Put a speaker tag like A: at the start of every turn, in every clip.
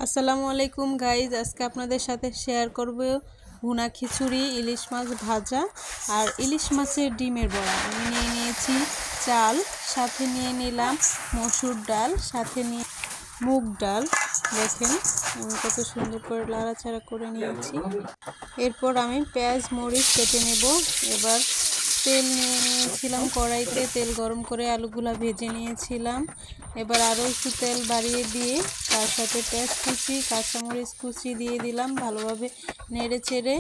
A: আসসালামু আলাইকুম গাইজ, আজকে আপনাদের সাথে শেয়ার করব ভুনা খিচুড়ি, ইলিশ মাছ ভাজা আর ইলিশ মাছের ডিমের বড়া। আমি নিয়ে নিয়েছি চাল, সাথে নিয়ে নিলাম মসুর ডাল, সাথে নিয়ে মুগ ডাল। দেখেন আমি কত সুন্দর করে লাড়াচাড়া করে নিয়েছি। এরপর আমি পেঁয়াজ মরিচ কেটে নেব। এবার তেল নিয়ে নিয়েছিলাম কড়াইতে, তেল গরম করে আলুগুলা ভেজে নিয়েছিলাম। এবার আরও একটু তেল বাড়িয়ে দিয়ে তার সাথে পেঁয়াজ কুচি, কাঁচামরিচ কুচি দিয়ে দিলাম। ভালোভাবে নেড়ে চেড়ে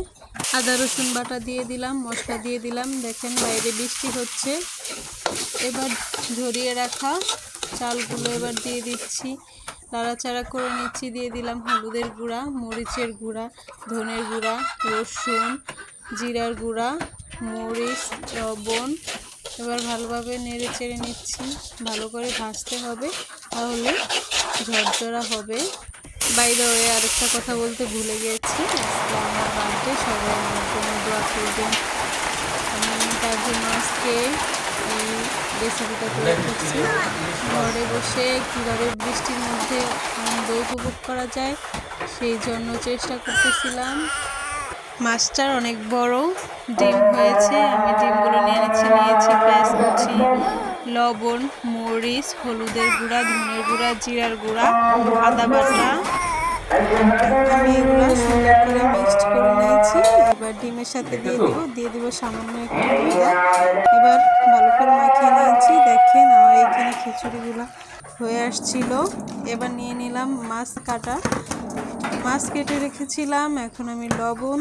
A: আদা রসুন বাটা দিয়ে দিলাম, মশলা দিয়ে দিলাম। দেখেন বাইরে বৃষ্টি হচ্ছে। এবার ঝরিয়ে রাখা চালগুলো এবার দিয়ে দিচ্ছি, নাড়াচাড়া করে নিচ্ছি। দিয়ে দিলাম হলুদের গুঁড়া, মরিচের গুঁড়া, ধনের গুঁড়া, রসুন, জিরার গুঁড়া, মরিচ, লবণ। এবার ভালোভাবে নেড়ে চেড়ে নিচ্ছি। ভালো করে ভাজতে হবে, তাহলে ঝরঝরা হবে। বাইরে হয়ে আরেকটা কথা বলতে ভুলে গেছি, আজকে আমার বার্থডে, সবাই আমার জন্য দোয়া করবেন। আমি তার জন্য আজকে এই রেসিপিটা তৈরি করছি। ঘরে বসে কীভাবে বৃষ্টির মধ্যে আনন্দ উপভোগ করা যায়, সেই জন্য চেষ্টা করতেছিলাম। মাছটার অনেক বড় ডিম হয়েছে। আমি ডিমগুলো নিয়েছি পেঁয়াজ কুচি, লবণ, মরিচ, হলুদের গুঁড়া, ধনের গুঁড়া, জিরার গুঁড়া, আদা বাটা। আমি এগুলো সুন্দর করে মিক্সড করে নিয়েছি। এবার ডিমের সাথে দিয়ে দিব সামান্য একটু ময়দা। এবার ভালো করে মাখিয়ে নিয়েছি। দেখেন আমার এইখানে খিচুড়িগুলো হয়ে আসছিল। এবার নিয়ে নিলাম মাছ কেটে রেখেছিলাম। এখন আমি লবণ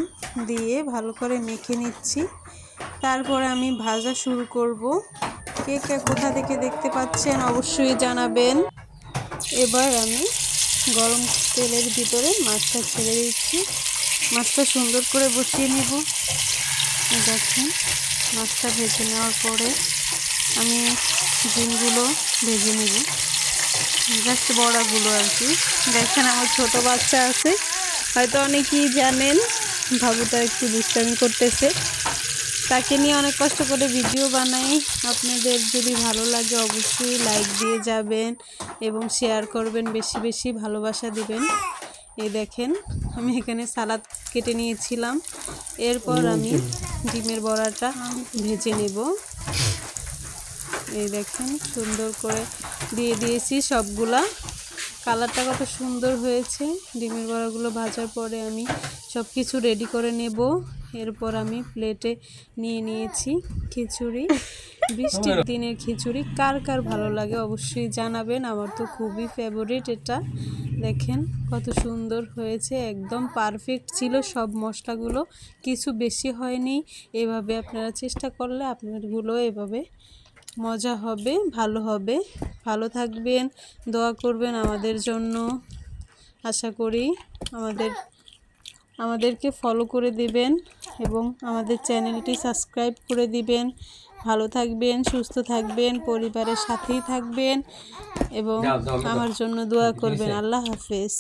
A: দিয়ে ভালো করে মেখে নিচ্ছি। তারপরে আমি ভাজা শুরু করব। কে কে কোথা থেকে দেখতে পাচ্ছেন অবশ্যই জানাবেন। এবার আমি গরম তেলের ভিতরে মাছটা ছেড়ে দিচ্ছি। মাছটা সুন্দর করে বসিয়ে নেব। দেখেন মাছটা ভেজে নেওয়ার পরে আমি ডিমগুলো ভেজে নেব, জাস্ট বড়াগুলো আর কি। দেখেন আমার ছোট বাচ্চা আছে, হয়তো অনেকেই জানেন। বাবুটা একটু দুষ্টামি করতেছে, তাকে নিয়ে অনেক কষ্ট করে ভিডিও বানাই। আপনাদের যদি ভালো লাগে অবশ্যই লাইক দিয়ে যাবেন এবং শেয়ার করবেন, বেশি বেশি ভালোবাসা দিবেন। এই দেখেন আমি এখানে সালাদ কেটে নিয়েছিলাম। এরপর আমি ডিমের বড়াটা ভেজে নেব। এই দেখেন সুন্দর করে দিয়ে দিয়েছি সবগুলা। কালারটা কত সুন্দর হয়েছে। ডিমের বড়াগুলো ভাজার পরে আমি সব কিছু রেডি করে নেব। এরপর আমি প্লেটে নিয়ে নিয়েছি খিচুড়ি। বৃষ্টির দিনের খিচুড়ি কার কার ভালো লাগে অবশ্যই জানাবেন। আমার তো খুবই ফেভারিট এটা। দেখেন কত সুন্দর হয়েছে, একদম পারফেক্ট ছিল সব মশলাগুলো, কিছু বেশি হয়নি। এভাবে আপনারা চেষ্টা করলে আপনারগুলো এভাবে মজা হবে, ভালো হবে। ভালো থাকবেন, দোয়া করবেন আমাদের জন্য। আশা করি আমাদেরকে ফলো করে দিবেন এবং আমাদের চ্যানেলটি সাবস্ক্রাইব করে দিবেন। ভালো থাকবেন, সুস্থ থাকবেন, পরিবারের সাথেই থাকবেন এবং আমার জন্য দোয়া করবেন। আল্লাহ হাফেজ।